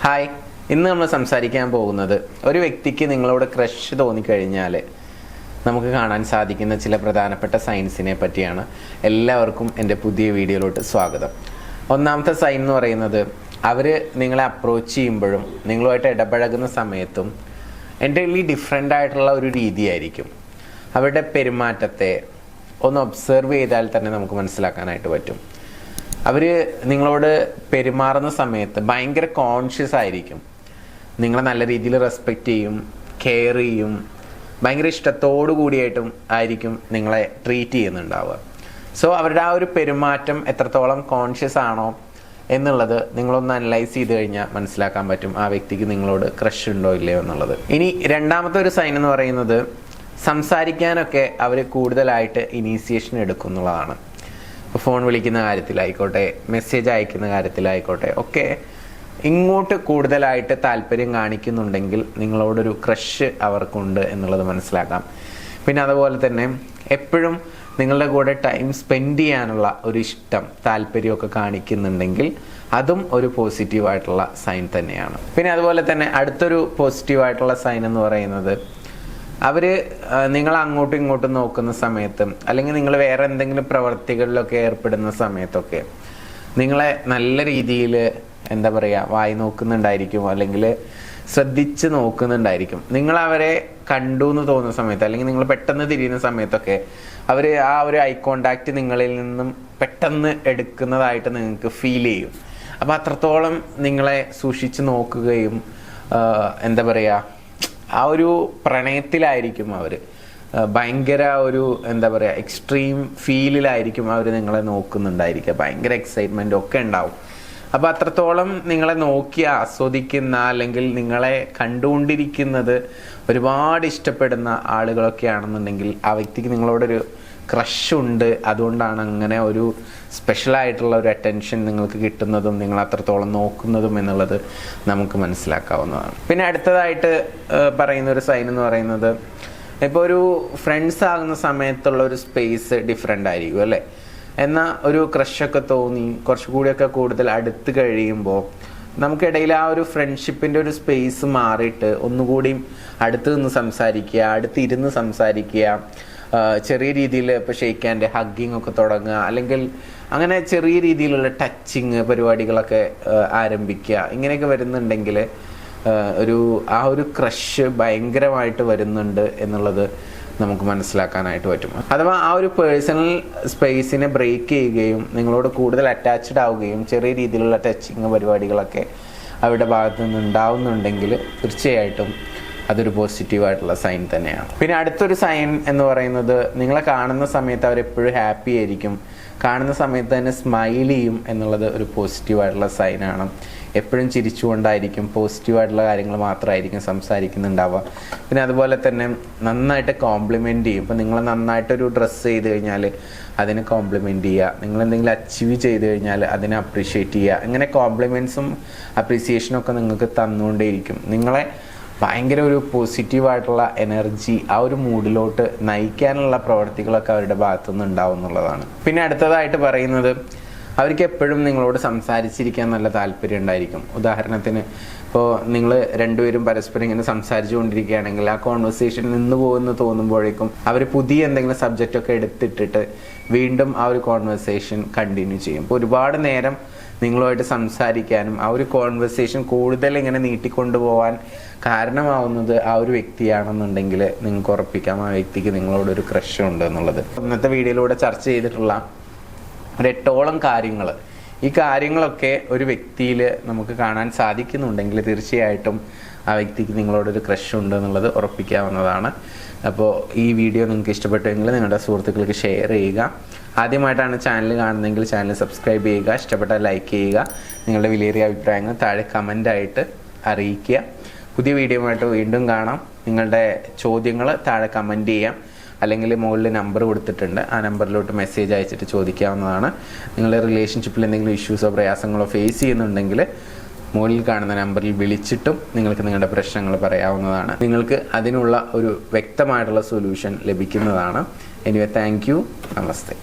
Hi, ഇന്ന് നമ്മൾ സംസാരിക്കാൻ പോകുന്നത് ഒരു വ്യക്തിക്ക് നിങ്ങളോട് ക്രഷ് തോന്നിക്കഴിഞ്ഞാൽ നമുക്ക് കാണാൻ സാധിക്കുന്ന ചില പ്രധാനപ്പെട്ട സൈൻസിനെ പറ്റിയാണ്. എല്ലാവർക്കും എൻ്റെ പുതിയ വീഡിയോയിലോട്ട് സ്വാഗതം. ഒന്നാമത്തെ സൈൻ എന്ന് പറയുന്നത് അവർ നിങ്ങളെ അപ്രോച്ച് ചെയ്യുമ്പോഴും നിങ്ങളുമായിട്ട് ഇടപഴകുന്ന സമയത്തും എൻ്റർലി ഡിഫറെൻ്റ് ആയിട്ടുള്ള ഒരു രീതിയായിരിക്കും. അവരുടെ പെരുമാറ്റത്തെ ഒന്ന് ഒബ്സർവ് ചെയ്താൽ തന്നെ നമുക്ക് മനസ്സിലാക്കാനായിട്ട് പറ്റും. അവർ നിങ്ങളോട് പെരുമാറുന്ന സമയത്ത് ഭയങ്കര കോൺഷ്യസ് ആയിരിക്കും. നിങ്ങളെ നല്ല രീതിയിൽ റെസ്പെക്റ്റ് ചെയ്യും, കെയർ ചെയ്യും, ഭയങ്കര ഇഷ്ടത്തോടു കൂടിയായിട്ടും ആയിരിക്കും നിങ്ങളെ ട്രീറ്റ് ചെയ്യുന്നുണ്ടാവുക. സോ അവരുടെ ആ ഒരു പെരുമാറ്റം എത്രത്തോളം കോൺഷ്യസ് ആണോ എന്നുള്ളത് നിങ്ങളൊന്ന് അനലൈസ് ചെയ്ത് കഴിഞ്ഞാൽ മനസ്സിലാക്കാൻ പറ്റും ആ വ്യക്തിക്ക് നിങ്ങളോട് ക്രഷ് ഉണ്ടോ ഇല്ലയോ എന്നുള്ളത്. ഇനി രണ്ടാമത്തെ ഒരു സൈൻ എന്ന് പറയുന്നത് സംസാരിക്കാനൊക്കെ അവർ കൂടുതലായിട്ട് ഇനീഷ്യേഷൻ എടുക്കും എന്നുള്ളതാണ്. ഇപ്പോൾ ഫോൺ വിളിക്കുന്ന കാര്യത്തിലായിക്കോട്ടെ, മെസ്സേജ് അയക്കുന്ന കാര്യത്തിലായിക്കോട്ടെ ഒക്കെ ഇങ്ങോട്ട് കൂടുതലായിട്ട് താല്പര്യം കാണിക്കുന്നുണ്ടെങ്കിൽ നിങ്ങളോടൊരു ക്രഷ് അവർക്കുണ്ട് എന്നുള്ളത് മനസ്സിലാക്കാം. പിന്നെ അതുപോലെ തന്നെ എപ്പോഴും നിങ്ങളുടെ കൂടെ ടൈം സ്പെൻഡ് ചെയ്യാനുള്ള ഒരു ഇഷ്ടം, താല്പര്യമൊക്കെ കാണിക്കുന്നുണ്ടെങ്കിൽ അതും ഒരു പോസിറ്റീവായിട്ടുള്ള സൈൻ തന്നെയാണ്. പിന്നെ അതുപോലെ തന്നെ അടുത്തൊരു പോസിറ്റീവായിട്ടുള്ള സൈൻ എന്ന് പറയുന്നത് അവർ നിങ്ങൾ അങ്ങോട്ടും ഇങ്ങോട്ടും നോക്കുന്ന സമയത്തും അല്ലെങ്കിൽ നിങ്ങൾ വേറെ എന്തെങ്കിലും പ്രവർത്തികളിലൊക്കെ ഏർപ്പെടുന്ന സമയത്തൊക്കെ നിങ്ങളെ നല്ല രീതിയിൽ എന്താ പറയുക വായി നോക്കുന്നുണ്ടായിരിക്കും, അല്ലെങ്കിൽ ശ്രദ്ധിച്ച് നോക്കുന്നുണ്ടായിരിക്കും. നിങ്ങൾ അവരെ കണ്ടു എന്ന് തോന്നുന്ന സമയത്ത് അല്ലെങ്കിൽ നിങ്ങൾ പെട്ടെന്ന് തിരിയുന്ന സമയത്തൊക്കെ അവർ ആ ഒരു ഐ കോണ്ടാക്റ്റ് നിങ്ങളിൽ നിന്നും പെട്ടെന്ന് എടുക്കുന്നതായിട്ട് നിങ്ങൾക്ക് ഫീൽ ചെയ്യും. അപ്പോൾ അത്രത്തോളം നിങ്ങളെ സൂക്ഷിച്ച് നോക്കുകയും എന്താ പറയുക ആ ഒരു പ്രണയത്തിലായിരിക്കും അവർ, ഭയങ്കര ഒരു എന്താ പറയുക എക്സ്ട്രീം ഫീലിലായിരിക്കും അവർ നിങ്ങളെ നോക്കുന്നുണ്ടായിരിക്കുക. ഭയങ്കര എക്സൈറ്റ്മെൻ്റ് ഒക്കെ ഉണ്ടാവും. അപ്പോൾ അത്രത്തോളം നിങ്ങളെ നോക്കി ആസ്വദിക്കുന്ന അല്ലെങ്കിൽ നിങ്ങളെ കണ്ടുകൊണ്ടിരിക്കുന്നത് ഒരുപാട് ഇഷ്ടപ്പെടുന്ന ആളുകളൊക്കെ ആണെന്നുണ്ടെങ്കിൽ ആ വ്യക്തിക്ക് നിങ്ങളോടൊരു ക്രഷ് ഉണ്ട്. അതുകൊണ്ടാണ് അങ്ങനെ ഒരു സ്പെഷ്യലായിട്ടുള്ള ഒരു അറ്റൻഷൻ നിങ്ങൾക്ക് കിട്ടുന്നതും നിങ്ങൾ അത്രത്തോളം നോക്കുന്നതും എന്നുള്ളത് നമുക്ക് മനസ്സിലാക്കാവുന്നതാണ്. പിന്നെ അടുത്തതായിട്ട് പറയുന്ന ഒരു സൈൻ എന്ന് പറയുന്നത് ഇപ്പോൾ ഒരു ഫ്രണ്ട്സ് ആകുന്ന സമയത്തുള്ള ഒരു സ്പേസ് ഡിഫറെൻ്റ് ആയിരിക്കും അല്ലേ. എന്നാൽ ഒരു ക്രഷൊക്കെ തോന്നി കുറച്ചുകൂടിയൊക്കെ കൂടുതൽ അടുത്ത് കഴിയുമ്പോൾ നമുക്കിടയിൽ ആ ഒരു ഫ്രണ്ട്ഷിപ്പിൻ്റെ ഒരു സ്പേസ് മാറിയിട്ട് ഒന്നുകൂടിയും അടുത്ത് നിന്ന് സംസാരിക്കുക, അടുത്തിരുന്ന് സംസാരിക്കുക, ചെറിയ രീതിയിൽ ഇപ്പോൾ ഷെയ്ക്ക് ഹാൻഡ്, ഹഗ്ഗിങ് ഒക്കെ തുടങ്ങുക, അല്ലെങ്കിൽ അങ്ങനെ ചെറിയ രീതിയിലുള്ള ടച്ചിങ് പരിപാടികളൊക്കെ ആരംഭിക്കുക. ഇങ്ങനെയൊക്കെ വരുന്നുണ്ടെങ്കിൽ ആ ഒരു ക്രഷ് ഭയങ്കരമായിട്ട് വരുന്നുണ്ട് എന്നുള്ളത് നമുക്ക് മനസ്സിലാക്കാനായിട്ട് പറ്റും. അഥവാ ആ ഒരു പേഴ്സണൽ സ്പേസിനെ ബ്രേക്ക് ചെയ്യുകയും നിങ്ങളോട് കൂടുതൽ അറ്റാച്ച്ഡ് ആവുകയും ചെറിയ രീതിയിലുള്ള ടച്ചിങ് പരിപാടികളൊക്കെ അവരുടെ ഭാഗത്തു നിന്ന് ഉണ്ടാവുന്നുണ്ടെങ്കിൽ തീർച്ചയായിട്ടും അതൊരു പോസിറ്റീവായിട്ടുള്ള സൈൻ തന്നെയാണ്. പിന്നെ അടുത്തൊരു സൈൻ എന്ന് പറയുന്നത് നിങ്ങളെ കാണുന്ന സമയത്ത് അവരെപ്പോഴും ഹാപ്പി ആയിരിക്കും, കാണുന്ന സമയത്ത് തന്നെ സ്മൈൽ ചെയ്യും എന്നുള്ളത് ഒരു പോസിറ്റീവായിട്ടുള്ള സൈനാണ്. എപ്പോഴും ചിരിച്ചുകൊണ്ടായിരിക്കും, പോസിറ്റീവായിട്ടുള്ള കാര്യങ്ങൾ മാത്രമായിരിക്കും സംസാരിക്കുന്നുണ്ടാവുക. പിന്നെ അതുപോലെ തന്നെ നന്നായിട്ട് കോംപ്ലിമെൻ്റ് ചെയ്യും. ഇപ്പോൾ നിങ്ങൾ നന്നായിട്ടൊരു ഡ്രസ്സ് ചെയ്ത് കഴിഞ്ഞാൽ അതിനെ കോംപ്ലിമെൻ്റ് ചെയ്യുക, നിങ്ങളെന്തെങ്കിലും അച്ചീവ് ചെയ്ത് കഴിഞ്ഞാൽ അതിനെ അപ്രീഷിയേറ്റ് ചെയ്യുക. ഇങ്ങനെ കോംപ്ലിമെൻറ്റ്സും അപ്രീസിയേഷനും ഒക്കെ നിങ്ങൾക്ക് തന്നുകൊണ്ടേയിരിക്കും. നിങ്ങളെ ഭയങ്കര ഒരു പോസിറ്റീവായിട്ടുള്ള എനർജി ആ ഒരു മൂഡിലോട്ട് നയിക്കാനുള്ള പ്രവർത്തികളൊക്കെ അവരുടെ ഭാഗത്തുനിന്ന് ഉണ്ടാവും എന്നുള്ളതാണ്. പിന്നെ അടുത്തതായിട്ട് പറയുന്നത് അവർക്ക് എപ്പോഴും നിങ്ങളോട് സംസാരിച്ചിരിക്കാൻ നല്ല താല്പര്യം ഉണ്ടായിരിക്കും. ഉദാഹരണത്തിന് ഇപ്പോൾ നിങ്ങൾ രണ്ടുപേരും പരസ്പരം ഇങ്ങനെ സംസാരിച്ചു കൊണ്ടിരിക്കുകയാണെങ്കിൽ ആ കോൺവെർസേഷൻ നിന്ന് പോകുമെന്ന് തോന്നുമ്പോഴേക്കും അവർ പുതിയ എന്തെങ്കിലും സബ്ജക്റ്റൊക്കെ എടുത്തിട്ടിട്ട് വീണ്ടും ആ ഒരു കോൺവെർസേഷൻ കണ്ടിന്യൂ ചെയ്യും. ഇപ്പോൾ ഒരുപാട് നേരം നിങ്ങളുമായിട്ട് സംസാരിക്കാനും ആ ഒരു കോൺവെർസേഷൻ കൂടുതൽ ഇങ്ങനെ നീട്ടിക്കൊണ്ടുപോകാൻ കാരണമാവുന്നത് ആ ഒരു വ്യക്തിയാണെന്നുണ്ടെങ്കിൽ നിങ്ങൾക്ക് ഉറപ്പിക്കാം ആ വ്യക്തിക്ക് നിങ്ങളോടൊരു ക്രഷ് ഉണ്ട് എന്നുള്ളത്. ഇന്നത്തെ വീഡിയോയിലൂടെ ചർച്ച ചെയ്തിട്ടുള്ള ഒരു 8ഓളം കാര്യങ്ങൾ, ഈ കാര്യങ്ങളൊക്കെ ഒരു വ്യക്തിയിൽ നമുക്ക് കാണാൻ സാധിക്കുന്നുണ്ടെങ്കിൽ തീർച്ചയായിട്ടും ആ വ്യക്തിക്ക് നിങ്ങളോടൊരു ക്രഷ് ഉണ്ട് എന്നുള്ളത് ഉറപ്പിക്കാവുന്നതാണ്. അപ്പോൾ ഈ വീഡിയോ നിങ്ങൾക്ക് ഇഷ്ടപ്പെട്ടെങ്കിൽ നിങ്ങളുടെ സുഹൃത്തുക്കൾക്ക് ഷെയർ ചെയ്യുക. ആദ്യമായിട്ടാണ് ചാനൽ കാണുന്നതെങ്കിൽ ചാനൽ സബ്സ്ക്രൈബ് ചെയ്യുക. ഇഷ്ടപ്പെട്ടാൽ ലൈക്ക് ചെയ്യുക. നിങ്ങളുടെ വിലയേറിയ അഭിപ്രായങ്ങൾ താഴെ കമൻ്റായിട്ട് അറിയിക്കുക. പുതിയ വീഡിയോയുമായിട്ട് വീണ്ടും കാണാം. നിങ്ങളുടെ ചോദ്യങ്ങൾ താഴെ കമൻറ്റ് ചെയ്യാം, അല്ലെങ്കിൽ മുകളിൽ നമ്പർ കൊടുത്തിട്ടുണ്ട്, ആ നമ്പറിലോട്ട് മെസ്സേജ് അയച്ചിട്ട് ചോദിക്കാവുന്നതാണ്. നിങ്ങളുടെ റിലേഷൻഷിപ്പിൽ എന്തെങ്കിലും ഇഷ്യൂസോ പ്രയാസങ്ങളോ ഫേസ് ചെയ്യുന്നുണ്ടെങ്കിൽ മുകളിൽ കാണുന്ന നമ്പറിൽ വിളിച്ചിട്ടും നിങ്ങൾക്ക് നിങ്ങളുടെ പ്രശ്നങ്ങൾ പറയാവുന്നതാണ്. നിങ്ങൾക്ക് അതിനുള്ള ഒരു വ്യക്തമായിട്ടുള്ള സൊല്യൂഷൻ ലഭിക്കുന്നതാണ്. Anyway, thank you. നമസ്തേ.